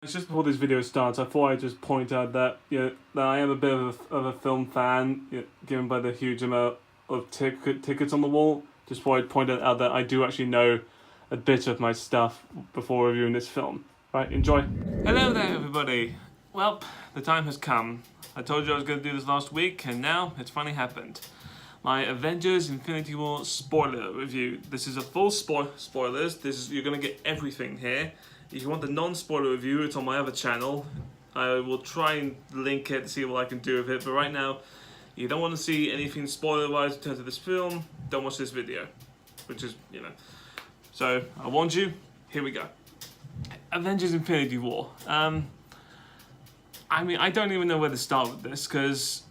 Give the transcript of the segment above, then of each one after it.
Just before this video starts, I thought I'd just point out that that I am a bit of a film fan, given by the huge amount of tickets on the wall. Just thought I'd point out that I do actually know a bit of my stuff before reviewing this film. Right, enjoy. Hello there, everybody. Well, the time has come. I told you I was going to do this last week, and now it's finally happened. My Avengers Infinity War spoiler review. This is a full spoilers. You're going to get everything here. If you want the non-spoiler review, it's on my other channel. I will try and link it to see what I can do with it. But right now, you don't want to see anything spoiler-wise in terms of this film, don't watch this video. Which is, So, I warned you. Here we go. Avengers Infinity War. I mean, I don't even know where to start with this, because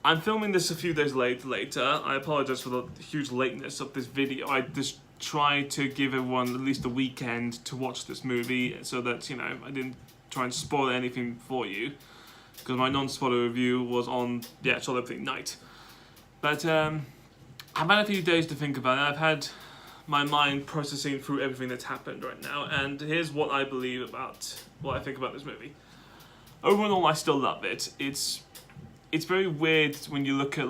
I'm filming this a few days later. I apologize for the huge lateness of this video. I just tried to give everyone at least a weekend to watch this movie so that, I didn't try and spoil anything for you. Because my non-spoiler review was on the actual opening night. But I've had a few days to think about it. I've had my mind processing through everything that's happened right now. And here's what I think about this movie. Overall, I still love it. It's very weird when you look at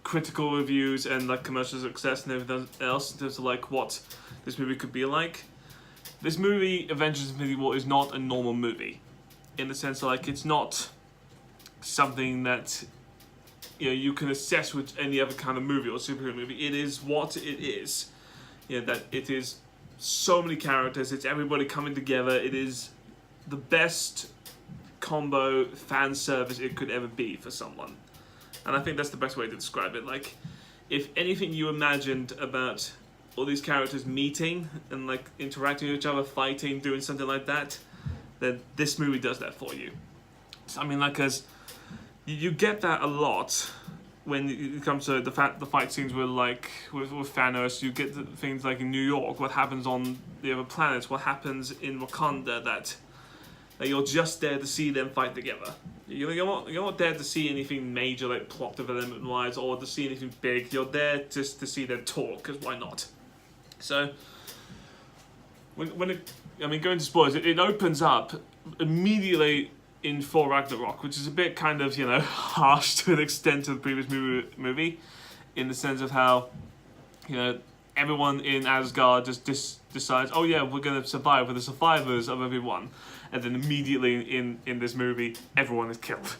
critical reviews and commercial success and everything else in terms of what this movie could be like. This movie, Avengers Infinity War, is not a normal movie. In the sense that it's not something that you can assess with any other kind of movie or superhero movie. It is what it is. That it is so many characters, it's everybody coming together, it is the best combo fan service it could ever be for someone. And I think that's the best way to describe it. If anything you imagined about all these characters meeting and interacting with each other, fighting, doing something like that, then this movie does that for you. So, I mean, as you get that a lot when it comes to the fight scenes with Thanos. You get things like in New York, what happens on the other planets, what happens in Wakanda, that you're just there to see them fight together. You're not there to see anything major, plot development-wise, or to see anything big. You're there just to see them talk, because why not? So, going to spoilers, it opens up immediately in Thor Ragnarok, which is a bit kind of, harsh to an extent to the previous movie, in the sense of how, everyone in Asgard just decides, oh yeah, we're going to survive, we're the survivors of everyone. And then immediately in this movie, everyone is killed.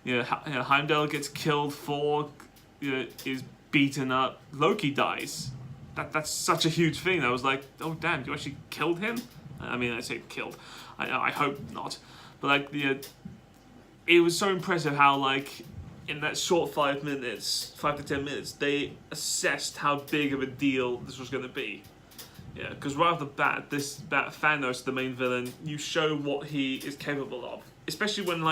Heimdall gets killed, Thor is beaten up, Loki dies. That's such a huge thing. I was like, oh damn, you actually killed him? I mean, I say killed. I hope not. But it was so impressive how in that short 5 to 10 minutes, they assessed how big of a deal this was going to be. Yeah, because right off the bat, Thanos, the main villain, you show what he is capable of. Especially when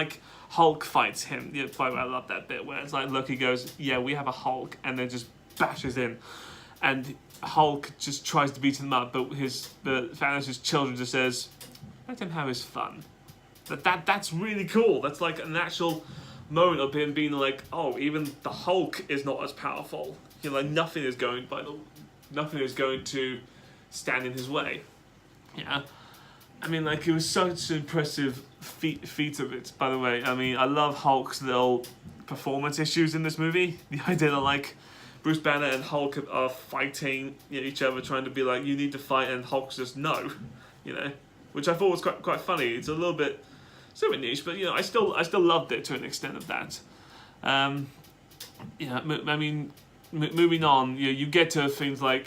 Hulk fights him. By the way, I love that bit where it's Loki goes, yeah, we have a Hulk, and then just bashes in. And Hulk just tries to beat him up, but Thanos' children just says, let him have his fun. That's really cool. That's an actual moment of him being oh, even the Hulk is not as powerful. Nothing is going to stand in his way. Yeah. I mean, it was such an impressive feat of it, by the way. I mean, I love Hulk's little performance issues in this movie. The idea that, Bruce Banner and Hulk are fighting each other, trying to be you need to fight, and Hulk's just no, which I thought was quite funny. It's a little bit niche, but I still loved it to an extent of that. I mean, moving on, you get to things that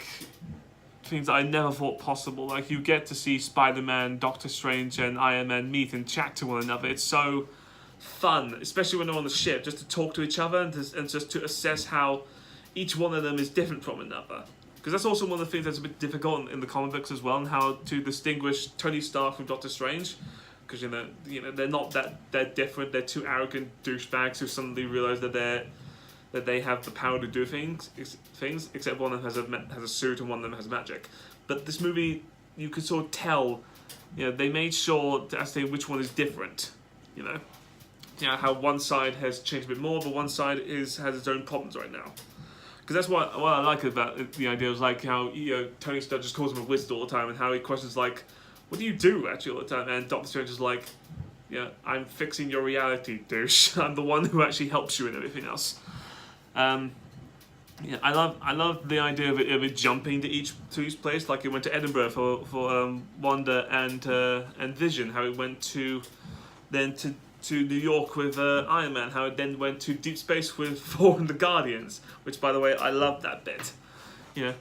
I never thought possible. You get to see Spider-Man, Doctor Strange, and Iron Man meet and chat to one another. It's so fun, especially when they're on the ship, just to talk to each other and just to assess how each one of them is different from another. Because that's also one of the things that's a bit difficult in the comic books as well, and how to distinguish Tony Stark from Doctor Strange. Because they're not that different. They're two arrogant douchebags who suddenly realize that they have the power to do things. Except one of them has a suit and one of them has magic. But this movie, you could sort of tell. They made sure to say which one is different. How one side has changed a bit more, but one side has its own problems right now. Because that's what I like about the idea is how Tony Stark just calls him a wizard all the time, and how he questions what do you do actually all the time? And Doctor Strange is like, yeah, I'm fixing your reality, douche. I'm the one who actually helps you and everything else. Yeah, I love the idea of it jumping to each place. Like it went to Edinburgh for Wanda and Vision. How it went to New York with Iron Man. How it then went to deep space with Thor and the Guardians. Which, by the way, I love that bit. You know,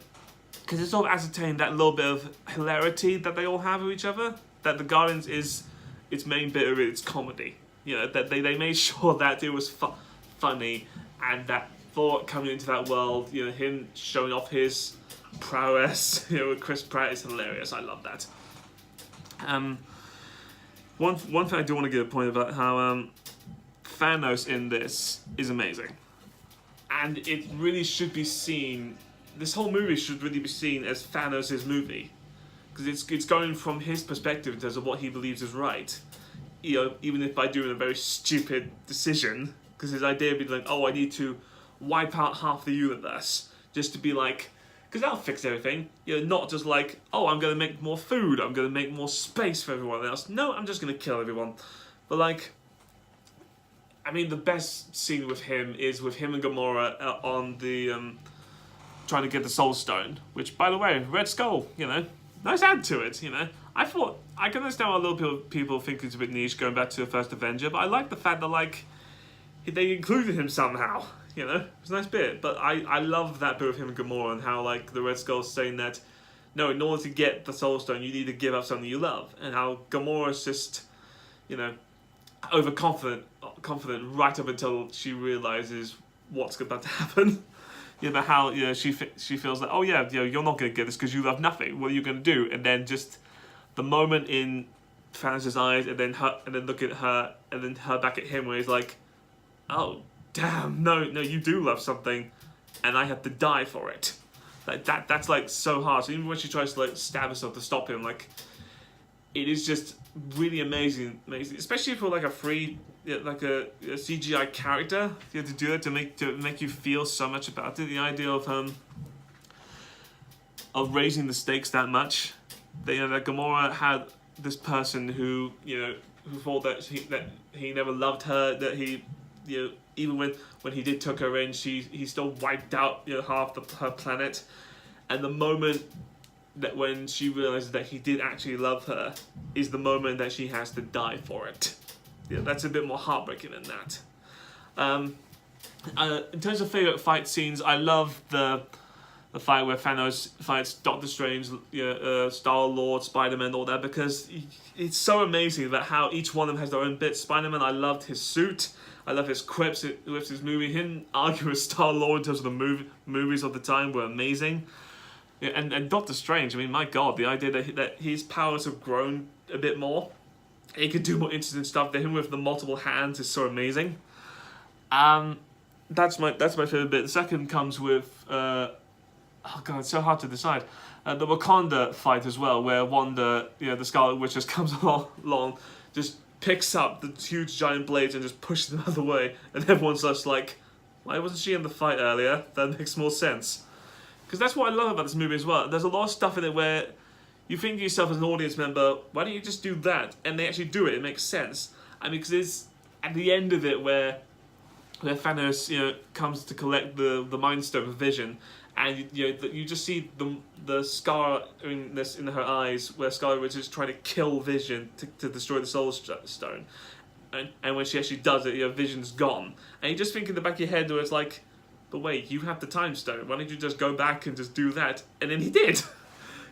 because it sort of ascertained that little bit of hilarity that they all have with each other. That the Guardians is its main bit of its comedy. You know, that they made sure that it was funny, and that Thor coming into that world, you know, him showing off his prowess, you know, with Chris Pratt is hilarious. I love that. One thing I do want to give a point about how Thanos in this is amazing, and it really should be seen. This whole movie should really be seen as Thanos' movie, because it's going from his perspective in terms of what he believes is right. You know, even if by doing a very stupid decision, because his idea would be like, oh, I need to wipe out half the universe just to be like, because that'll fix everything. You know, not just like, oh, I'm going to make more food, I'm going to make more space for everyone else. No, I'm just going to kill everyone. But like, I mean, the best scene with him is with him and Gamora on the trying to get the Soul Stone. Which, by the way, Red Skull, you know, nice add to it. You know, I can understand why a little people think it's a bit niche going back to the first Avenger, but I like the fact that like they included him somehow. You know, it's a nice bit, but I love that bit with him and Gamora and how like the Red Skull's saying that no, in order to get the Soul Stone, you need to give up something you love, and how Gamora's just, you know, overconfident, right up until she realizes what's about to happen. You know, how, you know, she feels like, oh yeah, you know, you're not gonna get this because you love nothing. What are you gonna do? And then just the moment in Thanos' eyes, and then look at her, and then her back at him, where he's like, oh. Damn, no, you do love something, and I have to die for it. Like that's like so hard. So even when she tries to like stab herself to stop him, like it is just really amazing, especially for like a CGI character. You have to do that to make you feel so much about it. The idea of raising the stakes that much. That, you know, that Gamora had this person who, you know, who thought that he never loved her, that he, you know, even when he did took her in, he still wiped out, you know, half her planet. And the moment that when she realizes that he did actually love her is the moment that she has to die for it. Yeah, that's a bit more heartbreaking than that. In terms of favorite fight scenes, I love the fight where Thanos fights Doctor Strange, Star-Lord, Spider-Man, all that, because it's so amazing about how each one of them has their own bits. Spider-Man, I loved his suit. I love his quips with his movie. Him arguing with Star-Lord in terms of the movies of the time were amazing. Yeah, and Doctor Strange, I mean, my God, the idea that his powers have grown a bit more. He could do more interesting stuff. Him with the multiple hands is so amazing. That's my favorite bit. The second comes with oh God, it's so hard to decide. The Wakanda fight as well, where Wanda, you know, the Scarlet Witch just comes along, just picks up the huge giant blades and just pushes them out of the way, and everyone's just like, why wasn't she in the fight earlier? That makes more sense. Because that's what I love about this movie as well. There's a lot of stuff in it where you think to yourself as an audience member, why don't you just do that? And they actually do it. It makes sense. I mean, because it's at the end of it where Thanos, you know, comes to collect the Mind Stone of Vision, and you know, you just see the scar in her eyes where Scarlet Witch is trying to kill Vision to destroy the Soul Stone, and when she actually does it, you know, Vision's gone, and you just think in the back of your head where it's like, but wait, you have the Time Stone. Why don't you just go back and just do that? And then he did.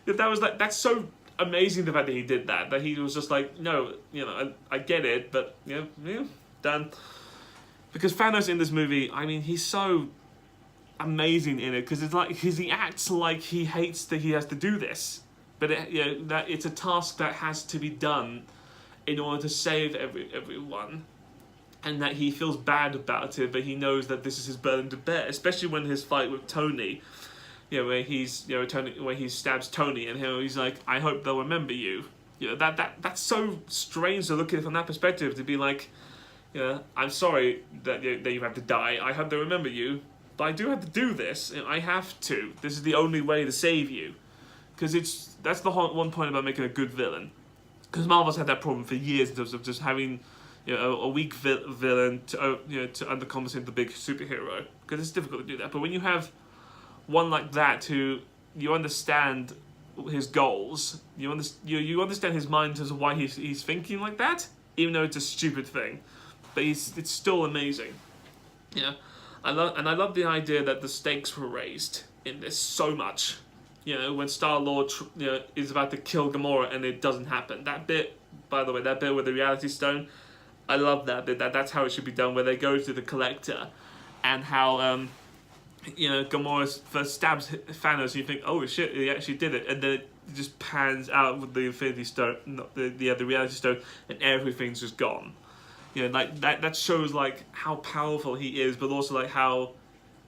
That's so amazing, the fact that he did that. That he was just like, no, you know, I get it, but you know, done. Because Thanos in this movie, I mean, he's so amazing in it, because it's like he acts like he hates that he has to do this, but that it's a task that has to be done in order to save everyone, and that he feels bad about it, but he knows that this is his burden to bear. Especially when his fight with Tony, you know, where he stabs Tony, and he's like, I hope they'll remember you. You know, that's so strange to look at it from that perspective, to be like, yeah, I'm sorry that you have to die. I hope they remember you, but I do have to do this. I have to. This is the only way to save you. Because that's the one point about making a good villain. because Marvel's had that problem for years in terms of just having, you know, a weak villain to, you know, to undercompensate the big superhero, because it's difficult to do that. But when you have one like that who you understand his goals, you understand his mind in terms of why he's thinking like that, even though it's a stupid thing, but it's still amazing. Yeah, I love the idea that the stakes were raised in this so much. You know, when Star-Lord, you know, is about to kill Gamora and it doesn't happen. That bit, by the way, that bit with the Reality Stone, I love that bit. That's how it should be done, where they go to the Collector, and how you know, Gamora first stabs Thanos, and you think, oh shit, he actually did it, and then it just pans out with the Infinity Stone, not the Reality Stone, and everything's just gone. You know, like that shows like how powerful he is, but also like how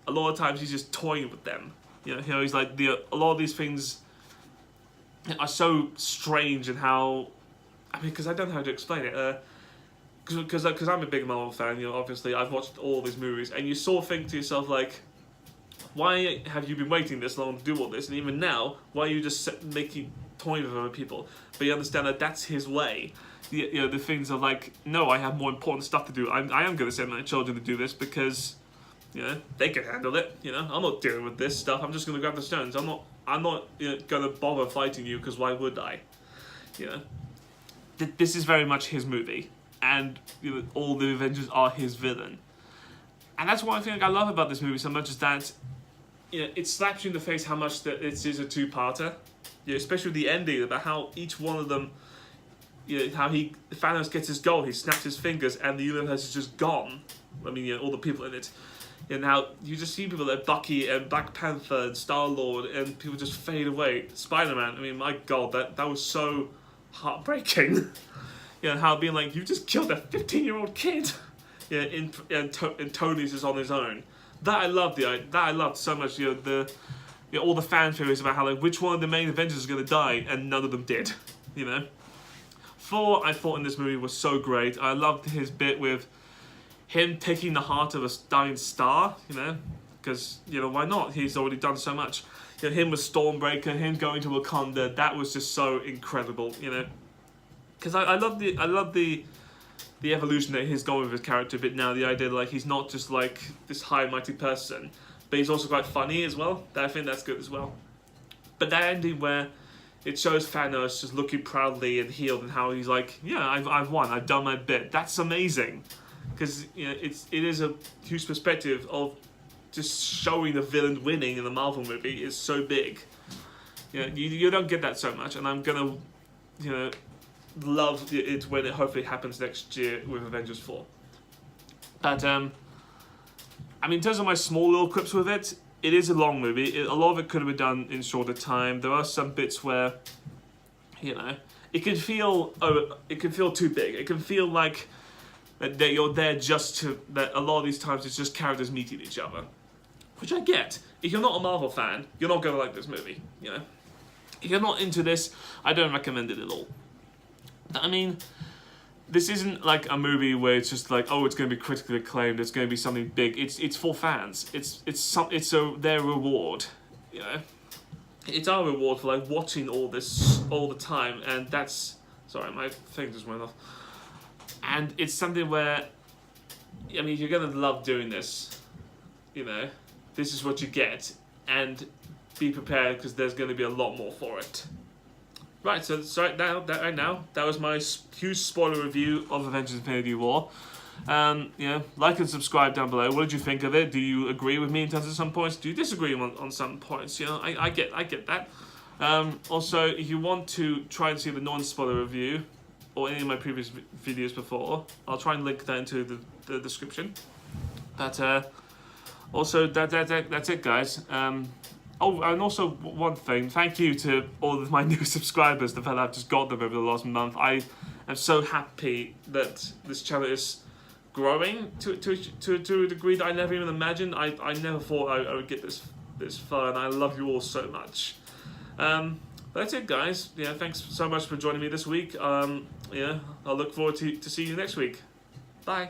a lot of times he's just toying with them. You know, he's like a lot of these things are so strange, and how, I mean, because I don't know how to explain it. Because I'm a big Marvel fan, you know, obviously I've watched all these movies, and you sort of think to yourself like, why have you been waiting this long to do all this? And even now, why are you just making toys with other people? But you understand that that's his way. You know, the things are like, no, I have more important stuff to do. I am going to send my children to do this because, you know, they can handle it. You know, I'm not dealing with this stuff. I'm just going to grab the stones. I'm not you know, going to bother fighting you, because why would I? You know, this is very much his movie, and you know, all the Avengers are his villain. And that's one thing I love about this movie so much, is that, you know, it slaps you in the face how much that it is a two-parter. You know, especially with the ending, about how each one of them, you know, how Thanos gets his goal, he snaps his fingers, and the universe is just gone. I mean, you know, all the people in it. And how you just see people like Bucky and Black Panther and Star-Lord, and people just fade away. Spider-Man, I mean, my God, that was so heartbreaking. You know, how being like, you just killed a 15-year-old kid. Yeah, and Tony's is on his own. That I loved so much. You know, all the fan theories about how like which one of the main Avengers is going to die, and none of them did. You know, Thor, I thought in this movie was so great. I loved his bit with him taking the heart of a dying star. You know, because you know, why not? He's already done so much. You know, him with Stormbreaker, him going to Wakanda. That was just so incredible. You know, because I love the evolution that he's gone with his character a bit now. The idea that like he's not just like this high and mighty person, but he's also quite funny as well. I think that's good as well. But that ending where it shows Thanos just looking proudly and healed, and how he's like, yeah, I've won, I've done my bit. That's amazing, because you know it is a huge perspective of just showing the villain winning in the Marvel movie is so big. You know, you don't get that so much, and I'm gonna, you know, love it when it hopefully happens next year with Avengers 4. But I mean, in terms of my small little quips with it, it is a long movie. A lot of it could have been done in shorter time. There are some bits where, you know, it can feel too big. It can feel like that you're there just to, that a lot of these times it's just characters meeting each other, which I get. If you're not a Marvel fan, you're not going to like this movie. You know, if you're not into this, I don't recommend it at all. I mean, this isn't like a movie where it's just like, oh, it's going to be critically acclaimed, it's going to be something big. It's for fans. It's their reward. You know, it's our reward for like watching all this all the time, and that's, sorry, my thing just went off. And it's something where, I mean, you're going to love doing this. You know, this is what you get, and be prepared, because there's going to be a lot more for it. Right, so right now, that was my huge spoiler review of Avengers Infinity War. You know, like and subscribe down below. What did you think of it? Do you agree with me in terms of some points? Do you disagree on some points? You know, I get that. Also, if you want to try and see the non-spoiler review, or any of my previous videos before, I'll try and link that into the description. But also, that's it, guys. Oh, and also one thing, thank you to all of my new subscribers, the fact that I've just got them over the last month. I am so happy that this channel is growing to a degree that I never even imagined. I never thought I would get this far, and I love you all so much. But that's it, guys. Yeah, thanks so much for joining me this week. Yeah, I'll look forward to see you next week. Bye.